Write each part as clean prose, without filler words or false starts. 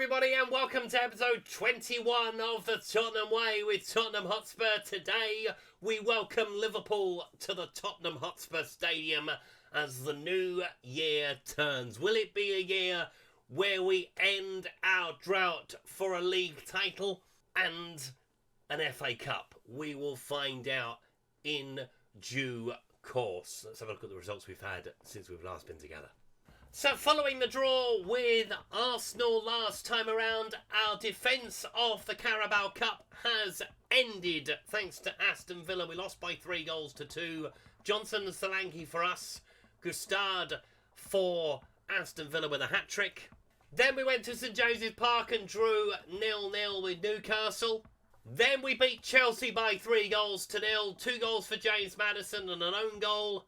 everybody, and welcome to episode 21 of the Tottenham Way with Tottenham Hotspur. Today we welcome Liverpool to the Tottenham Hotspur Stadium as the new year turns. Will it be a year where we end our drought for a league title and an FA Cup? We will find out in due course. Let's have a look at the results we've had since we've last been together. So following the draw with Arsenal last time around, our defence of the Carabao Cup has ended thanks to Aston Villa. We lost by 3-2. Johnson and Solanke for us. Gustard for Aston Villa with a hat-trick. Then we went to St James's Park and drew 0-0 with Newcastle. Then we beat Chelsea by 3-0. 2 goals for James Maddison and an own goal.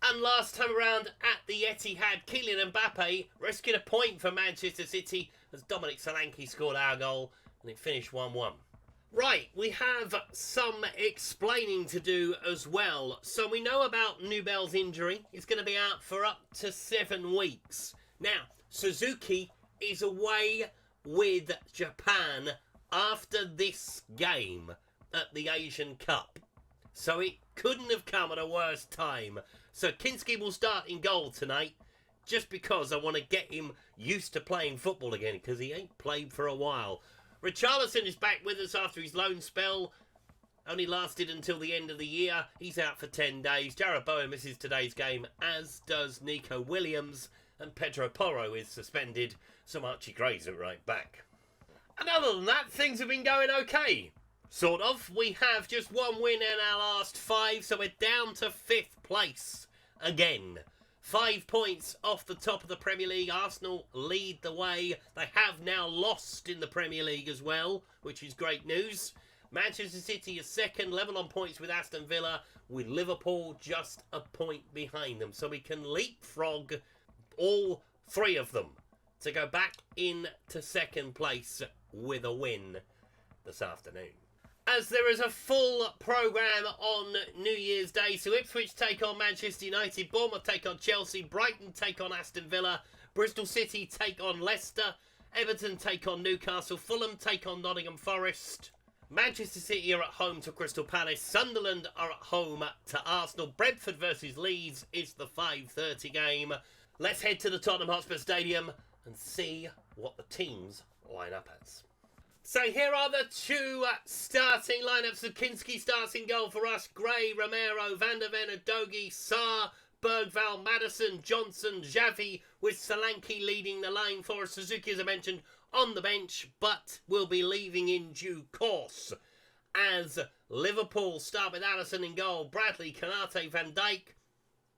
And last time around at the Etihad, Kylian Mbappe rescued a point for Manchester City as Dominic Solanke scored our goal and it finished 1-1. Right, we have some explaining to do as well. So we know about Nubel's injury. He's going to be out for up to 7 weeks. Now, Suzuki is away with Japan after this game at the Asian Cup. So it couldn't have come at a worse time. So Kinski will start in goal tonight just because I want to get him used to playing football again because he ain't played for a while. Richarlison is back with us after his loan spell. Only lasted until the end of the year. He's out for 10 days. Jarrod Bowen misses today's game, as does Nico Williams. And Pedro Porro is suspended, so Archie Gray's at right back. And other than that, things have been going okay. Sort of. We have just 1 win in our last 5, so we're down to 5th place again. 5 points off the top of the Premier League. Arsenal lead the way. They have now lost in the Premier League as well, which is great news. Manchester City is second, level on points with Aston Villa, with Liverpool just a point behind them. So we can leapfrog all 3 of them to go back into second place with a win this afternoon. As there is a full programme on New Year's Day. So Ipswich take on Manchester United, Bournemouth take on Chelsea, Brighton take on Aston Villa, Bristol City take on Leicester, Everton take on Newcastle, Fulham take on Nottingham Forest, Manchester City are at home to Crystal Palace, Sunderland are at home to Arsenal, Brentford versus Leeds is the 5:30 game. Let's head to the Tottenham Hotspur Stadium and see what the teams line up as. So here are the 2 starting lineups. Kinski starts in goal for us. Gray, Romero, Van der Ven, Udogie, Sarr, Bergvall, Maddison, Johnson, Xavi, with Solanke leading the line for us. Suzuki, as I mentioned, on the bench, but will be leaving in due course. As Liverpool start with Alisson in goal. Bradley, Konate, Van Dijk,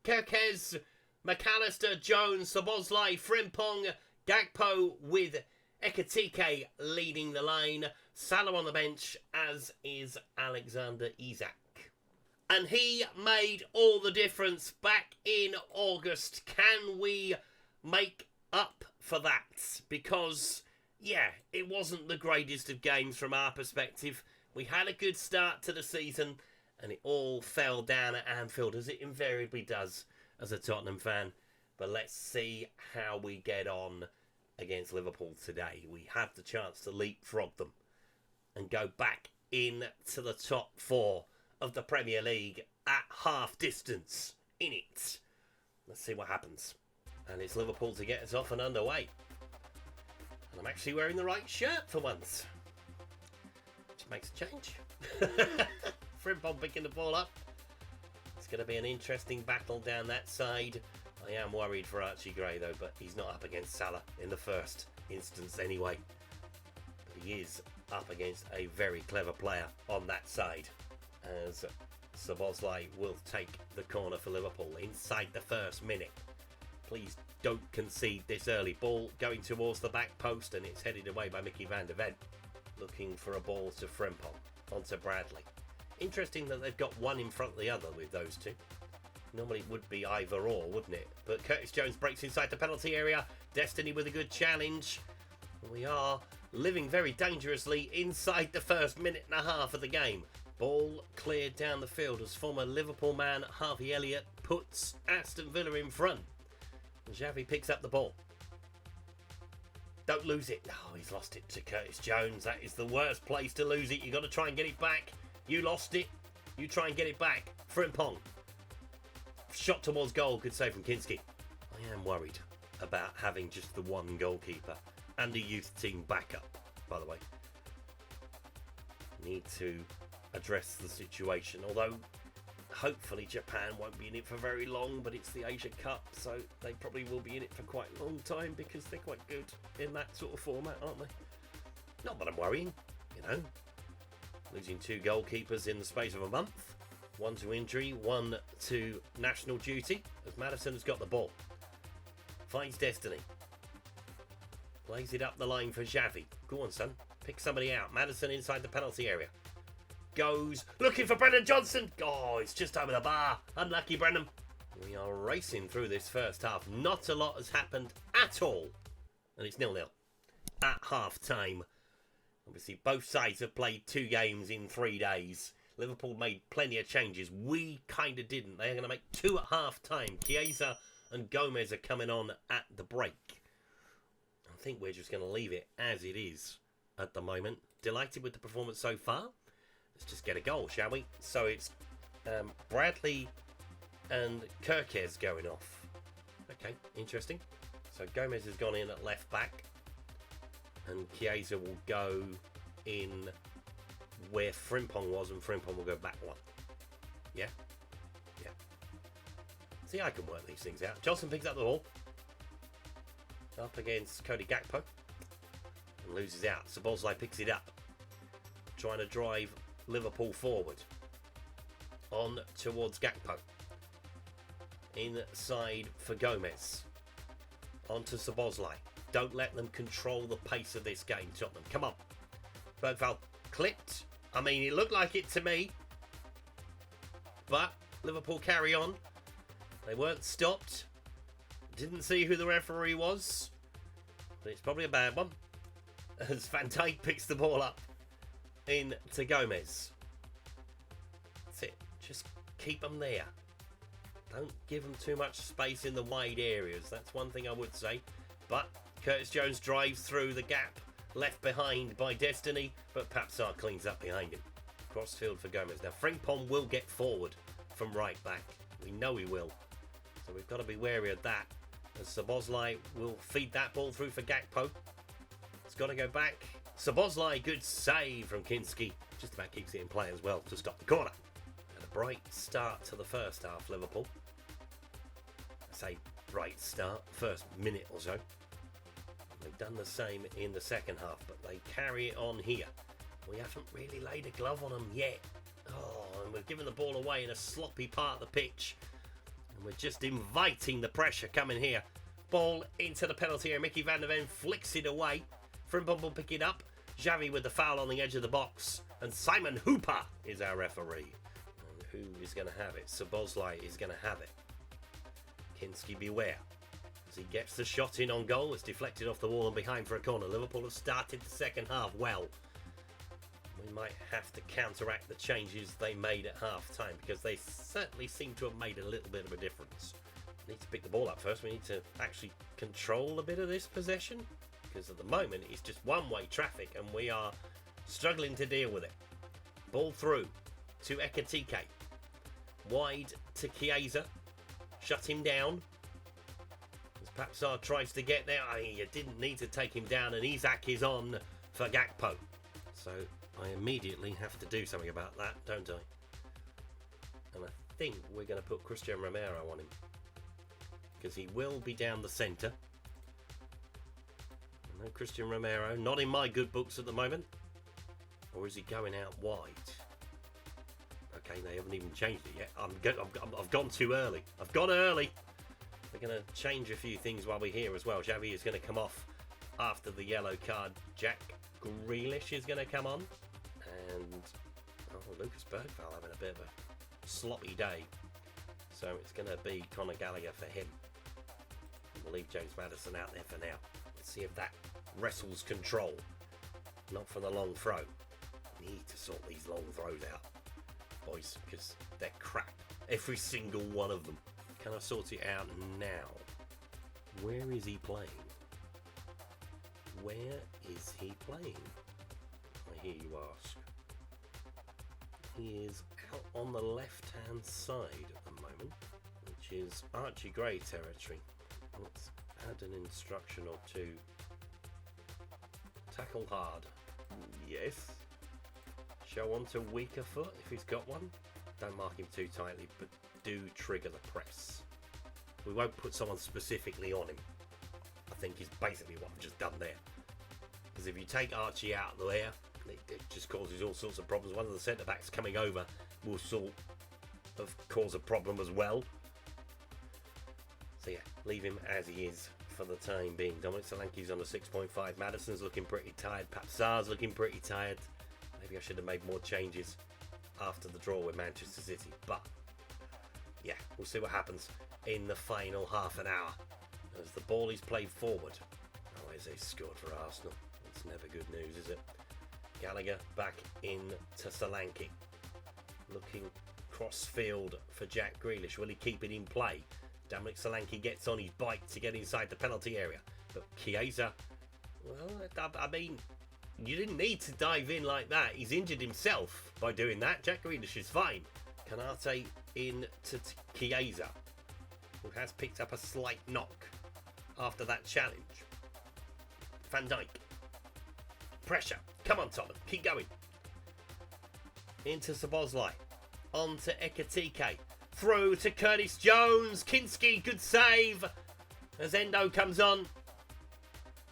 Kerkez, McAllister, Jones, Szoboszlai, Frimpong, Gakpo with Ekitike leading the line. Salah on the bench, as is Alexander Isak. And he made all the difference back in August. Can we make up for that? Because, yeah, it wasn't the greatest of games from our perspective. We had a good start to the season, and it all fell down at Anfield, as it invariably does as a Tottenham fan. But let's see how we get on against Liverpool today. We have the chance to leapfrog them and go back into the top 4 of the Premier League at half distance in it. Let's see what happens. And it's Liverpool to get us off and underway. And I'm actually wearing the right shirt for once, which makes a change. Frimpong picking the ball up. It's going to be an interesting battle down that side. I am worried for Archie Gray though, but he's not up against Salah in the first instance anyway. But he is up against a very clever player on that side, as Szoboszlai will take the corner for Liverpool inside the first minute. Please don't concede this early. Ball going towards the back post and it's headed away by Mickey van der Ven. Looking for a ball to Frimpong, onto Bradley. Interesting that they've got one in front of the other with those 2. Normally it would be either or, wouldn't it? But Curtis Jones breaks inside the penalty area. Destiny with a good challenge. We are living very dangerously inside the first minute and a half of the game. Ball cleared down the field as former Liverpool man Harvey Elliott puts Aston Villa in front. Xavi picks up the ball. Don't lose it. Oh, he's lost it to Curtis Jones. That is the worst place to lose it. You've got to try and get it back. You lost it. You try and get it back. Frimpong. Shot towards goal. Good save from Kinski. I am worried about having just the one goalkeeper and a youth team backup, by the way. Need to address the situation, although hopefully Japan won't be in it for very long, but it's the Asia Cup, so they probably will be in it for quite a long time because they're quite good in that sort of format, aren't they? Not that I'm worrying, you know. Losing two goalkeepers in the space of a month. One to injury, one to national duty, as Maddison has got the ball. Finds Destiny. Plays it up the line for Xavi. Go on, son. Pick somebody out. Maddison inside the penalty area. Goes looking for Brendan Johnson. Oh, it's just over the bar. Unlucky Brendan. We are racing through this first half. Not a lot has happened at all. And it's 0-0 at half time. Obviously, both sides have played 2 games in 3 days. Liverpool made plenty of changes. We kind of didn't. They're going to make 2 at half time. Chiesa and Gomez are coming on at the break. I think we're just going to leave it as it is at the moment. Delighted with the performance so far. Let's just get a goal, shall we? So it's Bradley and Kirkes going off. Okay, interesting. So Gomez has gone in at left back. And Chiesa will go in where Frimpong was, and Frimpong will go back one. Yeah? Yeah. See, I can work these things out. Johnson picks up the ball. Up against Cody Gakpo. And loses out. Szoboszlai picks it up. Trying to drive Liverpool forward. On towards Gakpo. Inside for Gomez. On to Szoboszlai. Don't let them control the pace of this game, Tottenham. Come on. Bergvall clipped. I mean, it looked like it to me. But Liverpool carry on. They weren't stopped. Didn't see who the referee was. But it's probably a bad one. As Van Dijk picks the ball up in to Gomez. That's it. Just keep them there. Don't give them too much space in the wide areas. That's one thing I would say. But Curtis Jones drives through the gap left behind by Destiny, but Papsar cleans up behind him. Crossfield for Gomez. Now, Frimpong will get forward from right back. We know he will. So we've got to be wary of that. As Szoboszlai will feed that ball through for Gakpo. It's got to go back. Szoboszlai, good save from Kinski. Just about keeps it in play as well to stop the corner. And a bright start to the first half, Liverpool. I say bright start, first minute or so. They've done the same in the second half, but they carry it on here. We haven't really laid a glove on them yet. Oh, and we're giving the ball away in a sloppy part of the pitch. And we're just inviting the pressure coming here. Ball into the penalty area. Mickey van der Ven flicks it away. Frimpong will pick it up. Xavi with the foul on the edge of the box. And Simon Hooper is our referee. And who is going to have it? Szoboszlai is going to have it. Kinski beware. As he gets the shot in on goal, it's deflected off the wall and behind for a corner. Liverpool have started the second half well. We might have to counteract the changes they made at half time because they certainly seem to have made a little bit of a difference. We need to pick the ball up first. We need to actually control a bit of this possession because at the moment it's just one-way traffic and we are struggling to deal with it. Ball through to Ekitike. Wide to Chiesa. Shut him down. Papsar tries to get there. I mean, you didn't need to take him down, and Isak is on for Gakpo. So I immediately have to do something about that, don't I? And I think we're going to put Christian Romero on him. Because he will be down the centre. No Christian Romero, not in my good books at the moment. Or is he going out wide? Okay, they haven't even changed it yet. I've gone too early. I've gone early. We're going to change a few things while we're here as well. Xavi is going to come off after the yellow card. Jack Grealish is going to come on. And Lucas Bergvall having a bit of a sloppy day. So it's going to be Conor Gallagher for him. And we'll leave James Maddison out there for now. Let's see if that wrestles control. Not for the long throw. We need to sort these long throws out, boys, because they're crap. Every single one of them. Can I sort it out now? Where is he playing? Where is he playing? I hear you ask. He is out on the left-hand side at the moment, which is Archie Gray territory. Let's add an instruction or two. Tackle hard. Yes. Show on to weaker foot if he's got one. Don't mark him too tightly, but do trigger the press. We won't put someone specifically on him. I think is basically what I've just done there. Because if you take Archie out of there, it just causes all sorts of problems. One of the centre-backs coming over will sort of cause a problem as well. So yeah, leave him as he is for the time being. Dominic Solanke's on a 6.5. Maddison's looking pretty tired. Papsar's looking pretty tired. Maybe I should have made more changes after the draw with Manchester City. But yeah, we'll see what happens in the final half an hour as the ball is played forward. Oh, is he scored for Arsenal? It's never good news, is it? Gallagher back in to Solanke. Looking cross field for Jack Grealish. Will he keep it in play? Dominic Solanke gets on his bike to get inside the penalty area. But Chiesa, well, I mean, you didn't need to dive in like that. He's injured himself by doing that. Jack Grealish is fine. Kanate in to Chiesa, who has picked up a slight knock after that challenge. Van Dijk. Pressure. Come on, Tottenham. Keep going. Into Szoboszlai. On to Ekitike. Through to Curtis Jones. Kinski, good save. As Endo comes on.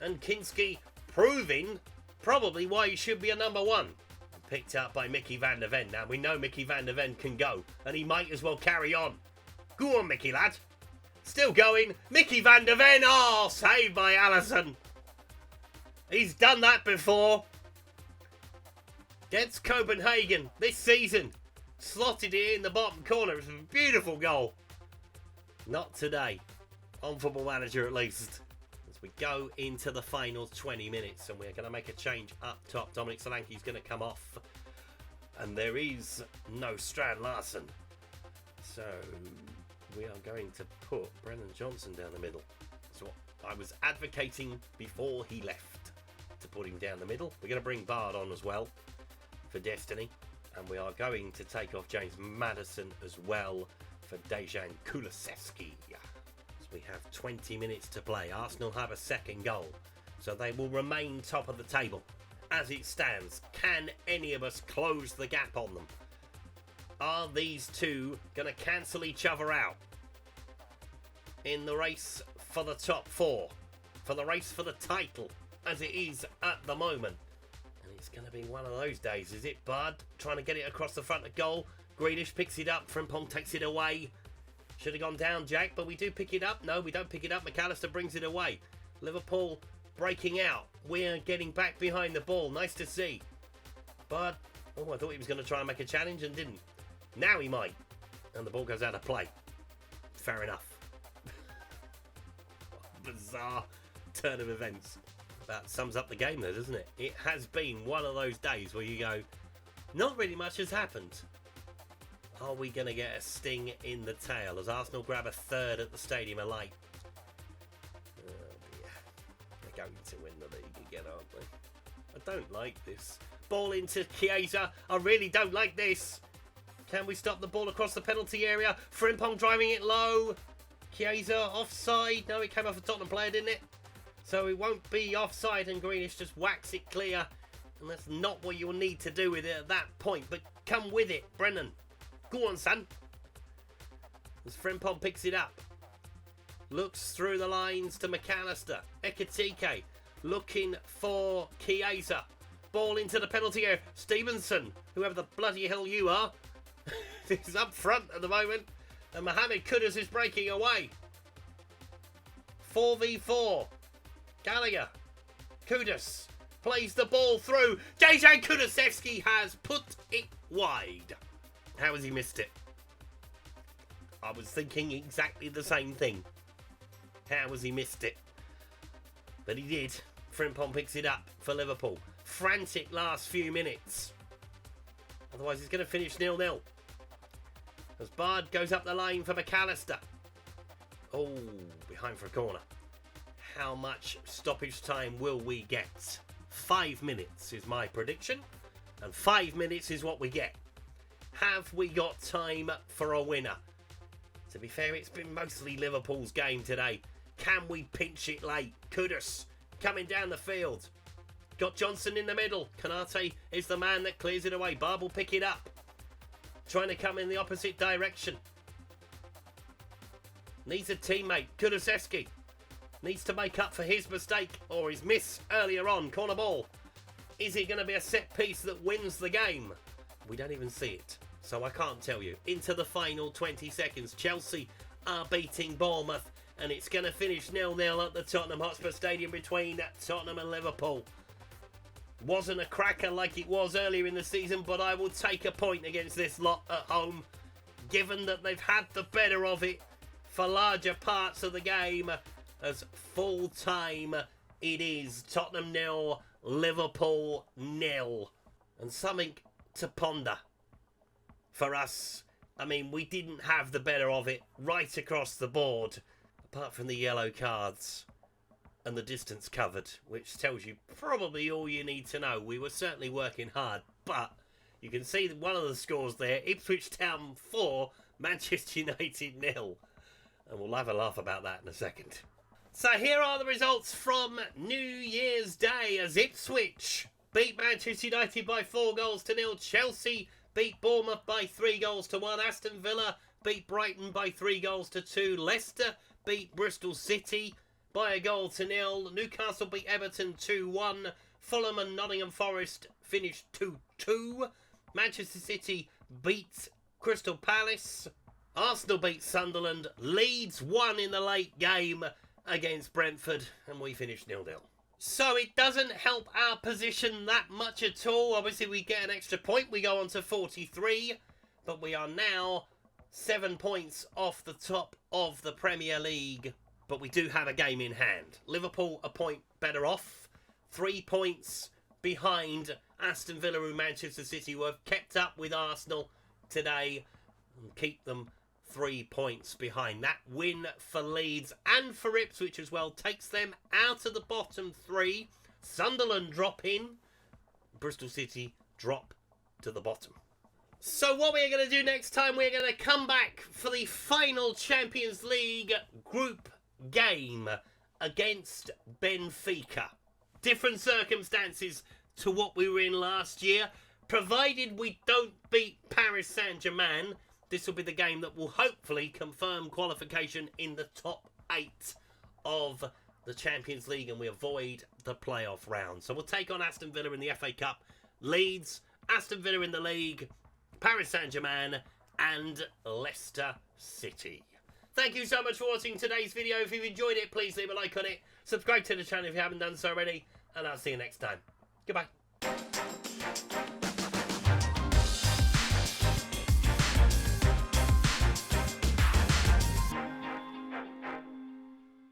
And Kinski proving probably why he should be a number one. Picked up by Mickey van der Ven. Now we know Mickey van der Ven can go. And he might as well carry on. Go on, Mickey lad. Still going. Mickey van der Ven. Oh, saved by Alisson. He's done that before. Against Copenhagen this season. Slotted it in the bottom corner. It's a beautiful goal. Not today. On Football Manager at least. As we go into the final 20 minutes. And we're going to make a change up top. Dominic Solanke's going to come off. And there is no Strand Larsen. So we are going to put Brennan Johnson down the middle. That's what I was advocating before he left. To put him down the middle. We're going to bring Bard on as well. For Destiny, and we are going to take off James Maddison as well for Dejan Kulusevski. So we have 20 minutes to play. Arsenal have a second goal, so they will remain top of the table as it stands. Can any of us close the gap on them? Are these two going to cancel each other out in the race for the top four, for the race for the title as it is at the moment? It's going to be one of those days, is it? Bard trying to get it across the front of goal. Grealish picks it up. Frimpong takes it away. Should have gone down, Jack, but we do pick it up. No, we don't pick it up. McAllister brings it away. Liverpool breaking out. We're getting back behind the ball. Nice to see. Bard, oh, I thought he was going to try and make a challenge and didn't. Now he might. And the ball goes out of play. Fair enough. Bizarre turn of events. That sums up the game there, doesn't it? It has been one of those days where you go, not really much has happened. Are we going to get a sting in the tail as Arsenal grab a third at the Stadium of Light? Oh dear. They're going to win the league again, aren't they? I don't like this. Ball into Chiesa. I really don't like this. Can we stop the ball across the penalty area? Frimpong driving it low. Chiesa offside. No, it came off a Tottenham player, didn't it? So it won't be offside and Grealish just whacks it clear. And that's not what you'll need to do with it at that point. But come with it, Brennan. Go on, son. As Frimpong picks it up. Looks through the lines to McAllister. Ekitike looking for Chiesa. Ball into the penalty area. Stevenson, whoever the bloody hell you are, is up front at the moment. And Mohamed Kudus is breaking away. 4v4. Gallagher. Kudus plays the ball through. Dejan Kulusevski has put it wide. How has he missed it? I was thinking exactly the same thing. How has he missed it? But he did. Frimpong picks it up for Liverpool. Frantic last few minutes. Otherwise, it's going to finish 0-0. As Bard goes up the lane for McAllister. Oh, behind for a corner. how much stoppage time will we get? 5 minutes is my prediction, and 5 minutes is what we get. Have we got time for a winner? To be fair, it's been mostly Liverpool's game today. Can we pinch it late? Kudus coming down the field. Got Johnson in the middle. Kanate is the man that clears it away. Barb will pick it up. Trying to come in the opposite direction. Needs a teammate. Kulusevski needs to make up for his mistake or his miss earlier on. Corner ball. Is it going to be a set piece that wins the game? We don't even see it, so I can't tell you. Into the final 20 seconds. Chelsea are beating Bournemouth, and it's going to finish 0-0 at the Tottenham Hotspur Stadium between Tottenham and Liverpool. Wasn't a cracker like it was earlier in the season, but I will take a point against this lot at home, given that they've had the better of it for larger parts of the game, as full time it is. Tottenham 0, Liverpool 0. And something to ponder for us. I mean, we didn't have the better of it right across the board, apart from the yellow cards and the distance covered, which tells you probably all you need to know. We were certainly working hard, but you can see one of the scores there, Ipswich Town 4, Manchester United 0. And we'll have a laugh about that in a second. So here are the results from New Year's Day, as Ipswich beat Manchester United by 4-0. Chelsea beat Bournemouth by 3-1. Aston Villa beat Brighton by 3-2. Leicester beat Bristol City by 1-0. Newcastle beat Everton 2-1. Fulham and Nottingham Forest finished 2-2. Manchester City beat Crystal Palace. Arsenal beat Sunderland. Leeds won in the late game against Brentford, and we finished 0-0. So it doesn't help our position that much at all. Obviously, we get an extra point. We go on to 43, but we are now 7 points off the top of the Premier League. But we do have a game in hand. Liverpool a point better off. 3 points behind Aston Villa and Manchester City, who have kept up with Arsenal today and keep them 3 points behind. That win for Leeds and for Ipswich as well takes them out of the bottom 3. Sunderland drop in. Bristol City drop to the bottom. So what we're going to do next time, we're going to come back for the final Champions League group game against Benfica. Different circumstances to what we were in last year. Provided we don't beat Paris Saint-Germain, this will be the game that will hopefully confirm qualification in the top 8 of the Champions League, and we avoid the playoff round. So we'll take on Aston Villa in the FA Cup, Leeds, Aston Villa in the league, Paris Saint-Germain and Leicester City. Thank you so much for watching today's video. If you've enjoyed it, please leave a like on it. Subscribe to the channel if you haven't done so already, and I'll see you next time. Goodbye.